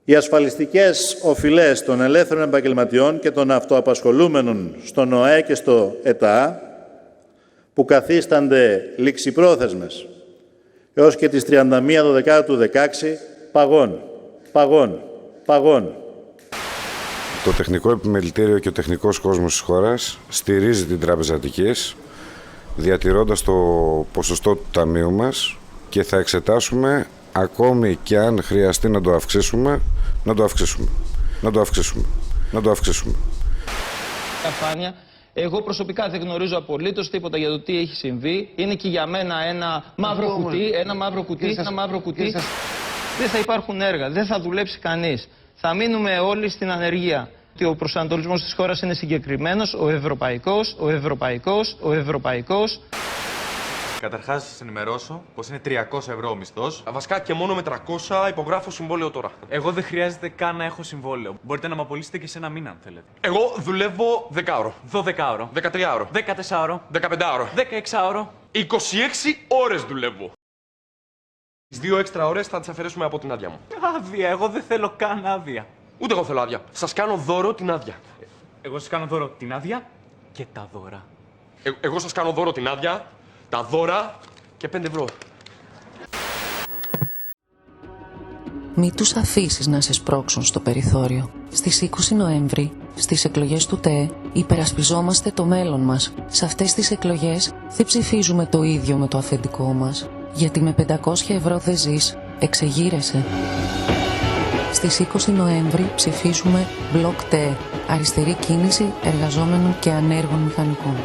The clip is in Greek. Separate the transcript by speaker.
Speaker 1: Οι ασφαλιστικές οφειλές των ελεύθερων επαγγελματιών και των αυτοαπασχολούμενων στον ΟΑΕ και στο ΕΤΑ, που καθίστανται ληξιπρόθεσμες έως και τις 31 του 2016, παγών.
Speaker 2: Το τεχνικό επιμελητήριο και ο τεχνικός κόσμος της χώρας στηρίζει την Τράπεζα Αττικής, διατηρώντας το ποσοστό του ταμείου μας, και θα εξετάσουμε ακόμη και αν χρειαστεί να το αυξήσουμε, να το αυξήσουμε.
Speaker 3: Διαφάνεια. Εγώ προσωπικά δεν γνωρίζω απολύτως τίποτα για το τι έχει συμβεί. Είναι και για μένα ένα μαύρο κουτί. Δεν θα υπάρχουν έργα, δεν θα δουλέψει κανείς. Θα μείνουμε όλοι στην ανεργία. Ο προσανατολισμός της χώρας είναι συγκεκριμένος, ο ευρωπαϊκός.
Speaker 4: Καταρχάς, σας ενημερώσω πως είναι 300 ευρώ ο μισθός. Βασικά και μόνο με 300 υπογράφω συμβόλαιο τώρα.
Speaker 5: Εγώ δεν χρειάζεται καν να έχω συμβόλαιο. Μπορείτε να με απολύσετε και σε ένα μήνα αν θέλετε.
Speaker 4: Εγώ δουλεύω 10ωρο.
Speaker 5: 12ωρο.
Speaker 4: 13ωρο.
Speaker 5: 14ωρο.
Speaker 4: 15ωρο.
Speaker 5: 16ωρο.
Speaker 4: 26 ώρες δουλεύω. Τις 2 έξτρα ώρες θα τις αφαιρέσουμε από την άδεια μου.
Speaker 5: Άδεια, εγώ δεν θέλω καν άδεια.
Speaker 4: Ούτε εγώ θέλω άδεια. Σας κάνω δώρο την άδεια.
Speaker 5: Εγώ σας κάνω δώρο την άδεια και τα δώρα.
Speaker 4: Εγώ σας κάνω δώρο την άδεια, τα δώρα και 5 ευρώ.
Speaker 6: Μη τους αφήσεις να σε σπρώξουν στο περιθώριο. Στις 20 Νοέμβρη, στις εκλογές του ΤΕ, υπερασπιζόμαστε το μέλλον μας. Σε αυτές τις εκλογές δεν ψηφίζουμε το ίδιο με το αφεντικό μας. Γιατί με 500 ευρώ δεν ζεις, εξεγείρεσαι. Στις 20 Νοέμβρη ψηφίζουμε Μπλοκ ΤΕ, αριστερή κίνηση εργαζόμενων και ανέργων μηχανικών.